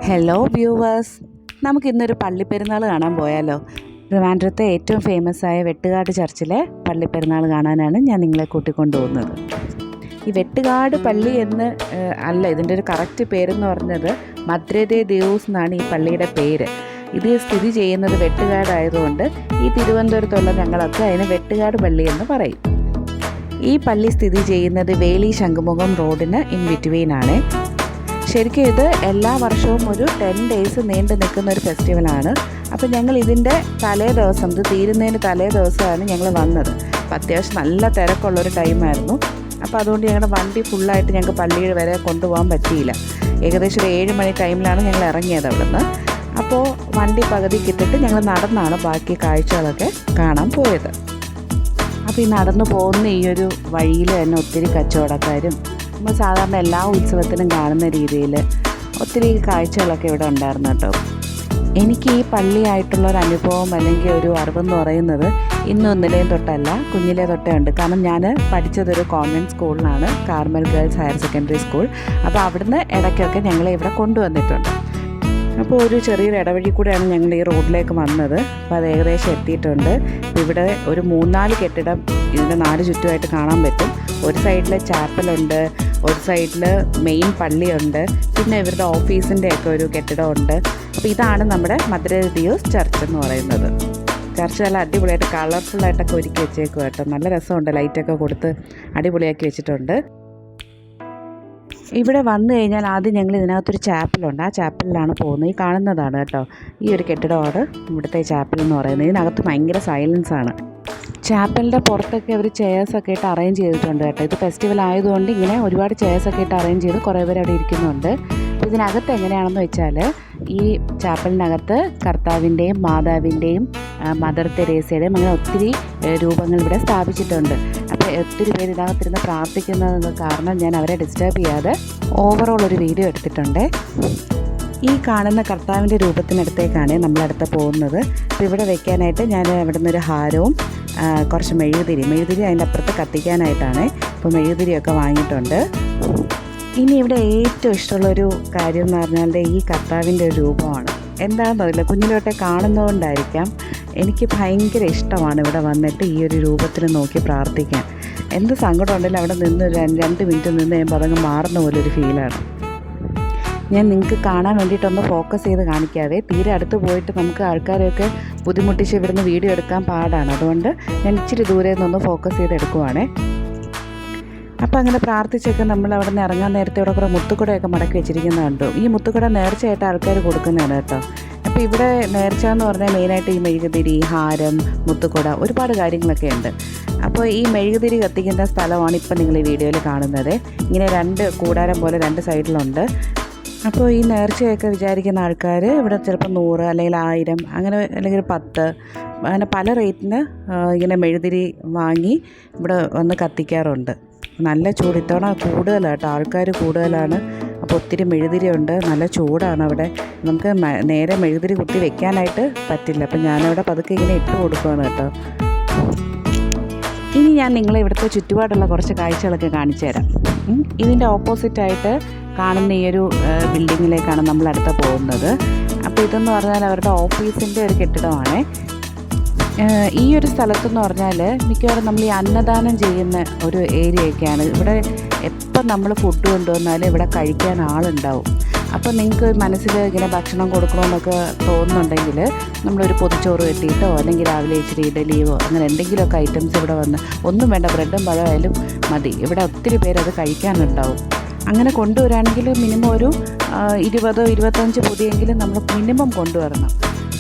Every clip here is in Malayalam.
ഹലോ വ്യൂവേഴ്സ്, നമുക്കിന്നൊരു പള്ളിപ്പെരുന്നാൾ കാണാൻ പോയാലോ? ട്രിവാൻഡ്രത്തെ ഏറ്റവും ഫേമസ് ആയ വെട്ടുകാട് ചർച്ചിലെ പള്ളിപ്പെരുന്നാൾ കാണാനാണ് ഞാൻ നിങ്ങളെ കൂട്ടിക്കൊണ്ടുപോകുന്നത്. ഈ വെട്ടുകാട് പള്ളി എന്ന് അല്ല, ഇതിൻ്റെ ഒരു കറക്റ്റ് പേരെന്ന് പറഞ്ഞത് മദ്രെ ദേ ദേവൂസ് എന്നാണ് ഈ പള്ളിയുടെ പേര്. ഇത് സ്ഥിതി ചെയ്യുന്നത് വെട്ടുകാടായതുകൊണ്ട് ഈ തിരുവനന്തപുരത്തുള്ള ഞങ്ങളൊക്കെ അതിന് വെട്ടുകാട് പള്ളി എന്ന് പറയും. ഈ പള്ളി സ്ഥിതി ചെയ്യുന്നത് വേളി ശംഖുമുഖം റോഡിന് ഇൻ ബിറ്റ്വീനാണ്. ശരിക്കും ഇത് എല്ലാ വർഷവും ഒരു 10 days നീണ്ടു നിൽക്കുന്ന ഒരു ഫെസ്റ്റിവലാണ്. അപ്പോൾ ഞങ്ങൾ ഇതിൻ്റെ തലേ ദിവസം, ഇത് തീരുന്നതിന് തലേ ദിവസമാണ് ഞങ്ങൾ വന്നത്. അപ്പോൾ അത്യാവശ്യം നല്ല തിരക്കുള്ളൊരു ടൈമായിരുന്നു. അപ്പോൾ അതുകൊണ്ട് ഞങ്ങളുടെ വണ്ടി ഫുള്ളായിട്ട് ഞങ്ങൾക്ക് പള്ളിയിൽ വരെ കൊണ്ടുപോകാൻ പറ്റിയില്ല. ഏകദേശം ഒരു 7 മണി ടൈമിലാണ് ഞങ്ങൾ ഇറങ്ങിയത് അവിടെ നിന്ന്. അപ്പോൾ വണ്ടി പകുതിക്കിട്ടിട്ട് ഞങ്ങൾ നടന്നാണ് ബാക്കി കാഴ്ചകളൊക്കെ കാണാൻ പോയത്. അപ്പോൾ ഈ നടന്നു പോകുന്ന ഈ ഒരു വഴിയിൽ തന്നെ ഒത്തിരി കച്ചവടക്കാരും നമ്മൾ സാധാരണ എല്ലാ ഉത്സവത്തിനും കാണുന്ന രീതിയിൽ ഒത്തിരി കാഴ്ചകളൊക്കെ ഇവിടെ ഉണ്ടായിരുന്നു കേട്ടോ. എനിക്ക് ഈ പള്ളിയായിട്ടുള്ളൊരു അനുഭവം അല്ലെങ്കിൽ ഒരു അറിവെന്ന് പറയുന്നത് ഇന്നും ഇന്നലെയും തൊട്ടല്ല, കുഞ്ഞിലേ തൊട്ടേ ഉണ്ട്. കാരണം ഞാൻ പഠിച്ചതൊരു കോൺവെൻറ്റ് സ്കൂളിലാണ്, Carmel girls higher secondary school. അപ്പോൾ അവിടുന്ന് ഇടയ്ക്കൊക്കെ ഞങ്ങളെ ഇവിടെ കൊണ്ടുവന്നിട്ടുണ്ട്. അപ്പോൾ ഒരു ചെറിയൊരു ഇടവഴി കൂടെയാണ് ഞങ്ങൾ ഈ റോഡിലേക്ക് വന്നത്. അപ്പോൾ അത് ഏകദേശം എത്തിയിട്ടുണ്ട്. ഇവിടെ ഒരു 3-4 കെട്ടിടം ഇതിൻ്റെ 4 ചുറ്റുമായിട്ട് കാണാൻ പറ്റും. ഒരു സൈഡിൽ ചാപ്പലുണ്ട്, ഒരു സൈഡിൽ മെയിൻ പള്ളിയുണ്ട്, പിന്നെ ഇവരുടെ ഓഫീസിൻ്റെയൊക്കെ ഒരു കെട്ടിടമുണ്ട്. അപ്പോൾ ഇതാണ് നമ്മുടെ മദ്രെ ദേ ദേവൂസ് ചർച്ച് എന്ന് പറയുന്നത്. ചർച്ച് നല്ല അടിപൊളിയായിട്ട് കളർഫുള്ളായിട്ടൊക്കെ ഒരുക്കി വെച്ചേക്കും കേട്ടോ. നല്ല രസമുണ്ട്, ലൈറ്റൊക്കെ കൊടുത്ത് അടിപൊളിയാക്കി വെച്ചിട്ടുണ്ട്. ഇവിടെ വന്നു കഴിഞ്ഞാൽ ആദ്യം ഞങ്ങൾ ഇതിനകത്തൊരു ചാപ്പലുണ്ട്, ആ ചാപ്പലിലാണ് പോകുന്നത്. ഈ കാണുന്നതാണ് കേട്ടോ ഈ ഒരു കെട്ടിടമാണ് ഇവിടുത്തെ ചാപ്പൽ എന്ന് പറയുന്നത്. ഇതിനകത്ത് ഭയങ്കര സൈലൻസാണ്. ചാപ്പലിൻ്റെ പുറത്തൊക്കെ അവർ ചെയർസൊക്കെ ഇട്ട് അറേഞ്ച് ചെയ്തിട്ടുണ്ട് കേട്ടോ. ഇത് ഫെസ്റ്റിവൽ ആയതുകൊണ്ട് ഇങ്ങനെ ഒരുപാട് ചെയർസൊക്കെ ഇട്ട് അറേഞ്ച് ചെയ്ത് കുറേ പേര് അവിടെ ഇരിക്കുന്നുണ്ട്. അപ്പോൾ ഇതിനകത്ത് എങ്ങനെയാണെന്ന് വെച്ചാൽ ഈ ചാപ്പലിനകത്ത് കർത്താവിൻ്റെയും മാതാവിൻ്റെയും മദർ തെരേസയുടെയും അങ്ങനെ ഒത്തിരി രൂപങ്ങൾ ഇവിടെ സ്ഥാപിച്ചിട്ടുണ്ട്. അപ്പോൾ ഒത്തിരി പേര് ഇതിനകത്തിരുന്ന് പ്രാർത്ഥിക്കുന്നത് കാരണം ഞാൻ അവരെ ഡിസ്റ്റർബ് ചെയ്യാതെ ഓവറോൾ ഒരു വീഡിയോ എടുത്തിട്ടുണ്ട്. ഈ കാണുന്ന കർത്താവിൻ്റെ രൂപത്തിനടുത്തേക്കാണ് നമ്മളടുത്ത് പോകുന്നത്. അപ്പോൾ ഇവിടെ വെക്കാനായിട്ട് ഞാൻ ഇവിടെ നിന്നൊരു ഹാരവും കുറച്ച് മെഴുകുതിരി അതിൻ്റെ അപ്പുറത്ത് കത്തിക്കാനായിട്ടാണ്. അപ്പോൾ മെഴുകുതിരിയൊക്കെ വാങ്ങിയിട്ടുണ്ട്. ഇനി ഇവിടെ ഏറ്റവും ഇഷ്ടമുള്ളൊരു കാര്യം എന്ന് പറഞ്ഞാൽ ഈ കർത്താവിൻ്റെ ഒരു രൂപമാണ്. എന്താണെന്നറിയില്ല, കുഞ്ഞിലോട്ടെ കാണുന്നതുകൊണ്ടായിരിക്കാം എനിക്ക് ഭയങ്കര ഇഷ്ടമാണ് ഇവിടെ വന്നിട്ട് ഈ ഒരു രൂപത്തിൽ നോക്കി പ്രാർത്ഥിക്കാൻ. എന്ത് സങ്കടം ഉണ്ടെങ്കിലും അവിടെ നിന്ന് 2 മിനിറ്റ് നിന്ന് കഴിയുമ്പോൾ അതങ്ങ് മാറുന്ന പോലൊരു ഫീലാണ്. ഞാൻ നിങ്ങൾക്ക് കാണാൻ വേണ്ടിയിട്ടൊന്ന് ഫോക്കസ് ചെയ്ത് കാണിക്കാതെ തീരെ അടുത്ത് പോയിട്ട് നമുക്ക് ആൾക്കാരെയൊക്കെ ബുദ്ധിമുട്ടിച്ച് ഇവിടുന്ന് വീഡിയോ എടുക്കാൻ പാടാണ്. അതുകൊണ്ട് ഞാൻ ഇച്ചിരി ദൂരെ നിന്നൊന്ന് ഫോക്കസ് ചെയ്ത് എടുക്കുവാണേ. അപ്പോൾ അങ്ങനെ പ്രാർത്ഥിച്ചൊക്കെ നമ്മൾ അവിടെ നിന്ന് ഇറങ്ങാൻ നേരത്തെ ഇവിടെ കുറേ മുത്തുക്കുടയൊക്കെ മടക്കി വെച്ചിരിക്കുന്നത് കണ്ടു. ഈ മുത്തുക്കുട നേർച്ചയായിട്ട് ആൾക്കാർ കൊടുക്കുന്നതാണ് കേട്ടോ. അപ്പോൾ ഇവിടെ നേർച്ച എന്ന് പറഞ്ഞാൽ മെയിനായിട്ട് ഈ മെഴുകുതിരി, ഹാരം, മുത്തുക്കുട, ഒരുപാട് കാര്യങ്ങളൊക്കെ ഉണ്ട്. അപ്പോൾ ഈ മെഴുകുതിരി കത്തിക്കുന്ന സ്ഥലമാണ് ഇപ്പം നിങ്ങൾ ഈ വീഡിയോയിൽ കാണുന്നത്. ഇങ്ങനെ 2 കൂടാരം പോലെ 2 സൈഡിലുണ്ട്. അപ്പോൾ ഈ നേർച്ചയൊക്കെ വിചാരിക്കുന്ന ആൾക്കാർ ഇവിടെ ചിലപ്പോൾ 100 അല്ലെങ്കിൽ 1000 അങ്ങനെ അല്ലെങ്കിൽ 10 അങ്ങനെ പല റേറ്റിന് ഇങ്ങനെ മെഴുകുതിരി വാങ്ങി ഇവിടെ വന്ന് കത്തിക്കാറുണ്ട്. നല്ല ചൂട്, ഇത്തവണ കൂടുതലാണ് കേട്ടോ, ആൾക്കാർ കൂടുതലാണ്. അപ്പോൾ ഒത്തിരി മെഴുകുതിരി ഉണ്ട്, നല്ല ചൂടാണ് അവിടെ. നമുക്ക് നേരെ മെഴുകുതിരി കുത്തി വെക്കാനായിട്ട് പറ്റില്ല. അപ്പോൾ ഞാനവിടെ പതുക്കെ ഇങ്ങനെ ഇട്ട് കൊടുക്കുകയാണ് കേട്ടോ. ഇനി ഞാൻ നിങ്ങളെ ഇവിടുത്തെ ചുറ്റുപാടുള്ള കുറച്ച് കാഴ്ചകളൊക്കെ കാണിച്ചു തരാം. ഇതിൻ്റെ ഓപ്പോസിറ്റായിട്ട് കാണുന്ന ഈ ഒരു ബിൽഡിങ്ങിലേക്കാണ് നമ്മളടുത്ത് പോകുന്നത്. അപ്പോൾ ഇതെന്ന് പറഞ്ഞാൽ അവരുടെ ഓഫീസിൻ്റെ ഒരു കെട്ടിടമാണ്. ഈ ഒരു സ്ഥലത്തെന്ന് പറഞ്ഞാൽ മിക്കവാറും നമ്മൾ ഈ അന്നദാനം ചെയ്യുന്ന ഒരു ഏരിയയൊക്കെയാണ്. ഇവിടെ എപ്പം നമ്മൾ ഫുഡ് കൊണ്ടുവന്നാലും ഇവിടെ കഴിക്കാൻ ആളുണ്ടാവും. അപ്പോൾ നിങ്ങൾക്ക് മനസ്സിൽ ഇങ്ങനെ ഭക്ഷണം കൊടുക്കണമെന്നൊക്കെ തോന്നുന്നുണ്ടെങ്കിൽ നമ്മളൊരു പൊതിച്ചോറ് കെട്ടിയിട്ടോ അല്ലെങ്കിൽ രാവിലെ ഇച്ചിരി ഇഡലിയോ അങ്ങനെ എന്തെങ്കിലുമൊക്കെ ഐറ്റംസ് ഇവിടെ വന്ന്, ഒന്നും വേണ്ട, ബ്രെഡും പഴമായാലും മതി. ഇവിടെ ഒത്തിരി പേരത് കഴിക്കാനുണ്ടാവും. അങ്ങനെ കൊണ്ടുവരാണെങ്കിൽ മിനിമം ഒരു 20-25 പൊതിയെങ്കിലും നമ്മൾ മിനിമം കൊണ്ടുവരണം,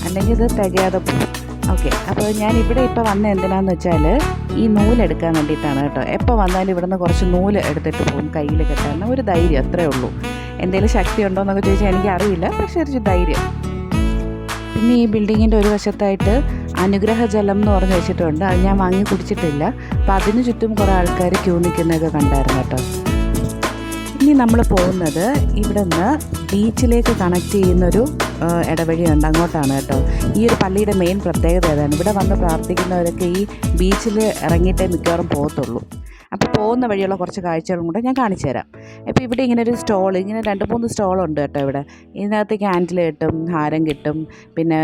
അല്ലെങ്കിൽ ഇത് തികയാതെ പോകും. ഓക്കെ, അപ്പോൾ ഞാൻ ഇവിടെ ഇപ്പോൾ വന്ന എന്തിനാന്ന് വെച്ചാൽ ഈ നൂലെടുക്കാൻ വേണ്ടിയിട്ടാണ് കേട്ടോ. എപ്പോൾ വന്നാലും ഇവിടെ നിന്ന് കുറച്ച് നൂല് എടുത്തിട്ട് പോകും കയ്യിൽ കെട്ടാൻ, ഒരു ധൈര്യം, അത്രേ ഉള്ളൂ. എന്തെങ്കിലും ശക്തി ഉണ്ടോ എന്നൊക്കെ ചോദിച്ചാൽ എനിക്കറിയില്ല, പക്ഷേ ഒരു ധൈര്യം. പിന്നെ ഈ ബിൽഡിങ്ങിൻ്റെ ഒരു വശത്തായിട്ട് അനുഗ്രഹ ജലം എന്ന് പറഞ്ഞ് വെച്ചിട്ടുണ്ട്. അത് ഞാൻ വാങ്ങി കുടിച്ചിട്ടില്ല. അപ്പോൾ അതിന് ചുറ്റും കുറേ ആൾക്കാർ ക്യൂ നിൽക്കുന്നതൊക്കെ കണ്ടായിരുന്നു കേട്ടോ. ഇനി നമ്മൾ പോകുന്നത് ഇവിടെ നിന്ന് ബീച്ചിലേക്ക് കണക്ട് ചെയ്യുന്നൊരു ഇടവഴിയുണ്ട്, അങ്ങോട്ടാണ് കേട്ടോ. ഈ ഒരു പള്ളിയുടെ മെയിൻ പ്രത്യേകത ഏതാണ്, ഇവിടെ വന്ന് പ്രാർത്ഥിക്കുന്നവരൊക്കെ ഈ ബീച്ചിൽ ഇറങ്ങിയിട്ടേ മിക്കവാറും പോകത്തുള്ളൂ. അപ്പോൾ പോകുന്ന വഴിയുള്ള കുറച്ച് കാഴ്ചകളും കൂടെ ഞാൻ കാണിച്ചു തരാം. ഇപ്പോൾ ഇവിടെ ഇങ്ങനെ ഒരു സ്റ്റോൾ, ഇങ്ങനെ 2-3 സ്റ്റോളുണ്ട് കേട്ടോ ഇവിടെ. ഇതിനകത്ത് ക്യാൻഡിൽ കിട്ടും, ഹാരം കിട്ടും, പിന്നെ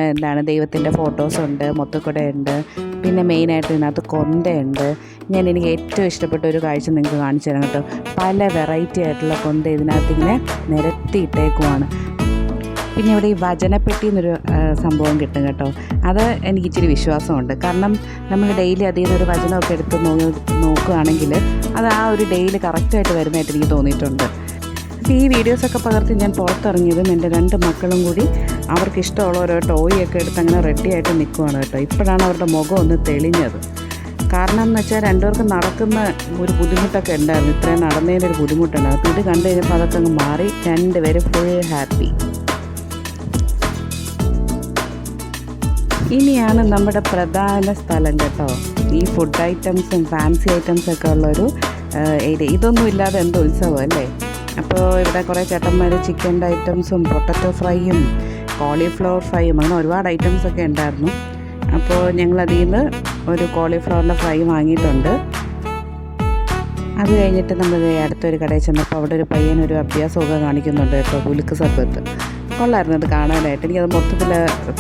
ദൈവത്തിൻ്റെ ഫോട്ടോസുണ്ട്, മുത്തുക്കുടയുണ്ട്, പിന്നെ മെയിനായിട്ട് ഇതിനകത്ത് കൊന്തയുണ്ട്. എനിക്ക് ഏറ്റവും ഇഷ്ടപ്പെട്ട ഒരു കാഴ്ച നിങ്ങൾക്ക് കാണിച്ചു തരാം കേട്ടോ. പല വെറൈറ്റി ആയിട്ടുള്ള കൊന്ത ഇതിനകത്ത് ഇങ്ങനെ നിരത്തിയിട്ടേക്കുവാണ്. പിന്നെ ഇവിടെ ഈ വചനപ്പെട്ടി എന്നൊരു സംഭവം കിട്ടും കേട്ടോ. അത് എനിക്ക് ഇച്ചിരി വിശ്വാസമുണ്ട്. കാരണം നമ്മൾ ഡെയിലി അതിൽ നിന്നൊരു വചനമൊക്കെ എടുത്ത് നോക്കുകയാണെങ്കിൽ അത് ആ ഒരു ഡെയിലി കറക്റ്റായിട്ട് വരുന്നതായിട്ട് എനിക്ക് തോന്നിയിട്ടുണ്ട്. അപ്പോൾ ഈ വീഡിയോസൊക്കെ പകർത്തി ഞാൻ പുറത്തിറങ്ങിയതും എൻ്റെ 2 മക്കളും കൂടി അവർക്ക് ഇഷ്ടമുള്ള ഓരോ ടോയൊക്കെ എടുത്ത് അങ്ങനെ റെഡിയായിട്ട് നിൽക്കുവാണ് കേട്ടോ. ഇപ്പോഴാണ് അവരുടെ മുഖം ഒന്ന് തെളിഞ്ഞത്. കാരണം എന്ന് വെച്ചാൽ 2 പേർക്ക് നടക്കുന്ന ഒരു ബുദ്ധിമുട്ടൊക്കെ ഉണ്ടായിരുന്നു, ഇത്രയും നടന്നതിനൊരു ബുദ്ധിമുട്ടുണ്ടായിരുന്നു. അപ്പോൾ ഇത് കണ്ടു കഴിഞ്ഞപ്പോൾ അതൊക്കെ അങ്ങ് മാറി 2 പേരും ഫുൾ ഹാപ്പി. ഇനിയാണ് നമ്മുടെ പ്രധാന സ്ഥലം കേട്ടോ. ഈ ഫുഡ് ഐറ്റംസും ഫാൻസി ഐറ്റംസൊക്കെ ഉള്ളൊരു ഏരിയ. ഇതൊന്നും ഇല്ലാതെ എന്തോ ഉത്സവം അല്ലേ. അപ്പോൾ ഇവിടെ കുറേ ചേട്ടന്മാർ ചിക്കൻ്റെ ഐറ്റംസും പൊട്ടറ്റോ ഫ്രൈയും കോളിഫ്ലവർ ഫ്രൈയും അങ്ങനെ ഒരുപാട് ഐറ്റംസൊക്കെ ഉണ്ടായിരുന്നു. അപ്പോൾ ഞങ്ങളതിൽ നിന്ന് ഒരു കോളിഫ്ലവറിൻ്റെ ഫ്രൈ വാങ്ങിയിട്ടുണ്ട്. അത് കഴിഞ്ഞിട്ട് നമ്മൾ അടുത്തൊരു കടയിൽ ചെന്നപ്പോൾ അവിടെ ഒരു പയ്യനൊരു അഭ്യാസമൊക്കെ കാണിക്കുന്നുണ്ട് കേട്ടോ, ഉലുക്ക് സർബത്ത്. കൊള്ളായിരുന്നു അത് കാണാനായിട്ട്. എനിക്കത് മൊത്തത്തിൽ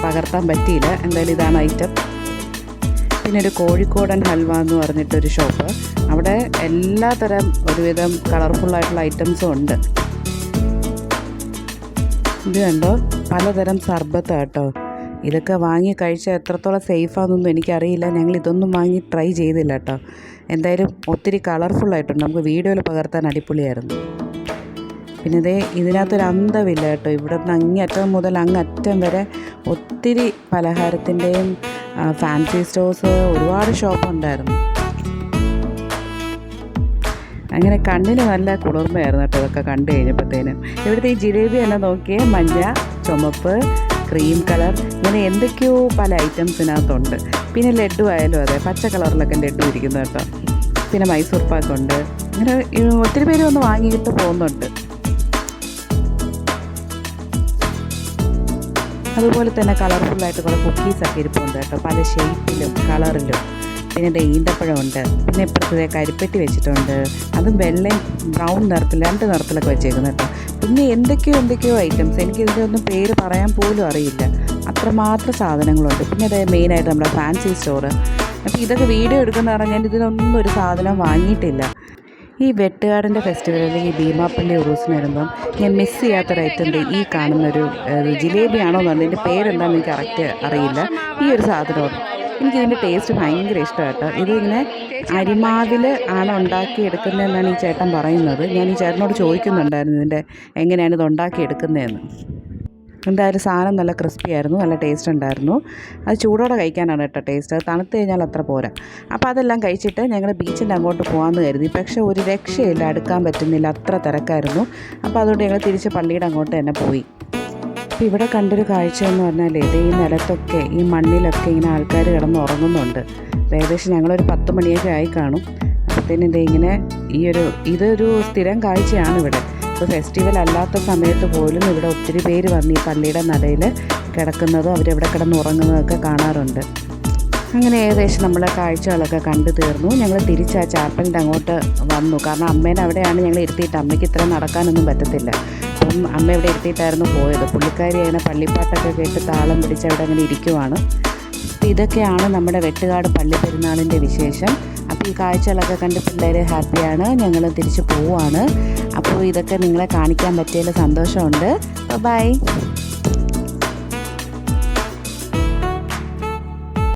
പകർത്താൻ പറ്റിയില്ല. എന്തായാലും ഇതാണ് ഐറ്റം. പിന്നെ ഒരു കോഴിക്കോടൻ ഹൽവ എന്ന് പറഞ്ഞിട്ടൊരു ഷോപ്പ്. അവിടെ എല്ലാതരം ഒരുവിധം കളർഫുള്ളായിട്ടുള്ള ഐറ്റംസും ഉണ്ട്. ഇത് കണ്ടോ, പലതരം സർബത്ത് കേട്ടോ. ഇതൊക്കെ വാങ്ങി കഴിച്ചാൽ എത്രത്തോളം സേഫാണെന്നൊന്നും എനിക്കറിയില്ല. ഞങ്ങൾ ഇതൊന്നും വാങ്ങി ട്രൈ ചെയ്തില്ല കേട്ടോ. എന്തായാലും ഒത്തിരി കളർഫുള്ളായിട്ടുണ്ട്. നമുക്ക് വീഡിയോയിൽ പകർത്താൻ അടിപൊളിയായിരുന്നു. പിന്നെ ഇതിനകത്തൊരു അന്തമില്ല കേട്ടോ. ഇവിടെ നിന്ന് അങ്ങറ്റം മുതൽ അങ്ങറ്റം വരെ ഒത്തിരി പലഹാരത്തിൻ്റെയും ഫാൻസി സ്റ്റോഴ്സ്, ഒരുപാട് ഷോപ്പുണ്ടായിരുന്നു. അങ്ങനെ കണ്ണിന് നല്ല കുളിർമയായിരുന്നു കേട്ടോ ഇതൊക്കെ കണ്ടു കഴിഞ്ഞപ്പോഴത്തേനും. ഇവിടുത്തെ ഈ ജിലേബി തന്നെ നോക്കിയേ, മഞ്ഞ, ചുമപ്പ്, ക്രീം കളർ, ഇങ്ങനെ എന്തൊക്കെയോ പല ഐറ്റംസിനകത്തുണ്ട്. പിന്നെ ലഡ്ഡു ആയാലും അതെ, പച്ച കളറിലൊക്കെ ലഡ്ഡു ഇരിക്കുന്നു കേട്ടോ. പിന്നെ മൈസൂർ പാക്കുണ്ട്. അങ്ങനെ ഒത്തിരി പേര് വന്ന് വാങ്ങിയിട്ട് പോകുന്നുണ്ട്. അതുപോലെ തന്നെ കളർഫുള്ളായിട്ട് കുറേ കുക്കീസൊക്കെ ഇരിപ്പുണ്ട് കേട്ടോ, പല ഷേപ്പിലും കളറിലും. പിന്നെ ഈന്തപ്പഴമുണ്ട്. പിന്നെ ഇപ്പുറത്തെ കരിപ്പെട്ടി വെച്ചിട്ടുണ്ട്. അതും വെള്ളയും ബ്രൗൺ നിറത്തിൽ 2 നിറത്തിലൊക്കെ വെച്ചേക്കുന്നത് കേട്ടോ. പിന്നെ എന്തൊക്കെയോ ഐറ്റംസ്, എനിക്കിതിൻ്റെ ഒന്നും പേര് പറയാൻ പോലും അറിയില്ല, അത്രമാത്രം സാധനങ്ങളുണ്ട്. പിന്നെ മെയിനായിട്ട് നമ്മുടെ ഫാൻസി സ്റ്റോറ്. അപ്പോൾ ഇതൊക്കെ വീഡിയോ എടുക്കുന്ന പറഞ്ഞാൽ ഞാൻ ഇതിനൊന്നും ഒരു സാധനം വാങ്ങിയിട്ടില്ല. ഈ വെട്ടുകാടിൻ്റെ ഫെസ്റ്റിവലിൽ ഈ ഭീമാപ്പള്ളി ഉറൂസിന് വരുമ്പം ഞാൻ മിസ് ചെയ്യാത്തൊരു ഐറ്റം ഉണ്ട്. ഈ കാണുന്നൊരു ജിലേബിയാണോ എന്ന് പറഞ്ഞാൽ ഇതിൻ്റെ പേരെന്താണെന്ന് എനിക്ക് കറക്റ്റ് അറിയില്ല. ഈ ഒരു സാധനമാണ്. എനിക്കിതിൻ്റെ ടേസ്റ്റ് ഭയങ്കര ഇഷ്ടമാട്ടോ. ഇതിങ്ങനെ അരിമാവിൽ ആണ് ഉണ്ടാക്കിയെടുക്കുന്നതെന്നാണ് ഈ ചേട്ടൻ പറയുന്നത്. ഞാൻ ഈ ചേട്ടനോട് ചോദിക്കുന്നുണ്ടായിരുന്നു ഇതിൻ്റെ എങ്ങനെയാണ് ഇത് ഉണ്ടാക്കിയെടുക്കുന്നതെന്ന്. എന്തായാലും സാധനം നല്ല ക്രിസ്പി ആയിരുന്നു, നല്ല ടേസ്റ്റ് ഉണ്ടായിരുന്നു. അത് ചൂടോടെ കഴിക്കാനാണ് കേട്ടോ ടേസ്റ്റ്. അത് തണുത്ത് കഴിഞ്ഞാൽ അത്ര പോരാ. അപ്പോൾ അതെല്ലാം കഴിച്ചിട്ട് ഞങ്ങൾ ബീച്ചിൻ്റെ അങ്ങോട്ട് പോകാമെന്ന് കരുതി. പക്ഷേ ഒരു രക്ഷയില്ല, അടുക്കാൻ പറ്റുന്നില്ല, അത്ര തിരക്കായിരുന്നു. അപ്പോൾ അതുകൊണ്ട് ഞങ്ങൾ തിരിച്ച് പള്ളിയുടെ അങ്ങോട്ട് തന്നെ പോയി. അപ്പോൾ ഇവിടെ കണ്ടൊരു കാഴ്ച എന്ന് പറഞ്ഞാൽ ഈ നിലത്തൊക്കെ ഈ മണ്ണിലൊക്കെ ഇങ്ങനെ ആൾക്കാർ കിടന്ന് ഉറങ്ങുന്നുണ്ട്. ഏകദേശം ഞങ്ങളൊരു 10 മണിയൊക്കെ ആയി കാണും. അപ്പോഴത്തേനും ഇങ്ങനെ ഇതൊരു സ്ഥിരം കാഴ്ചയാണ് ഇവിടെ. ഇപ്പോൾ ഫെസ്റ്റിവൽ അല്ലാത്ത സമയത്ത് പോലും ഇവിടെ ഒത്തിരി പേര് വന്ന് ഈ പള്ളിയുടെ നടയിൽ കിടക്കുന്നതും അവരെവിടെ കിടന്ന് ഉറങ്ങുന്നതൊക്കെ കാണാറുണ്ട്. അങ്ങനെ ഏകദേശം നമ്മളെ കാഴ്ചകളൊക്കെ കണ്ടു തീർന്നു. ഞങ്ങൾ തിരിച്ച് ആ ചാപ്പലിൻ്റെ അങ്ങോട്ട് വന്നു. കാരണം അമ്മേനെ അവിടെയാണ് ഞങ്ങൾ ഇരുത്തിയിട്ട്, അമ്മയ്ക്ക് ഇത്ര നടക്കാനൊന്നും പറ്റത്തില്ല. അപ്പം അമ്മ ഇവിടെ ഇരുത്തിയിട്ടായിരുന്നു പോയത്. പുള്ളിക്കാരി അങ്ങനെ പള്ളിപ്പാട്ടൊക്കെ കേട്ട് താളം പിടിച്ച് അവിടെ അങ്ങനെ ഇരിക്കുവാണ്. അപ്പോൾ ഇതൊക്കെയാണ് നമ്മുടെ വെട്ടുകാട് പള്ളി പെരുന്നാളിൻ്റെ വിശേഷം. അപ്പോൾ ഈ കാഴ്ചകളൊക്കെ കണ്ട് പിള്ളേർ ഹാപ്പിയാണ്. ഞങ്ങൾ തിരിച്ച് പോവുകയാണ്. അപ്പോൾ ഇതൊക്കെ നിങ്ങളെ കാണിക്കാൻ പറ്റിയതിൽ സന്തോഷമുണ്ട്. ബൈ.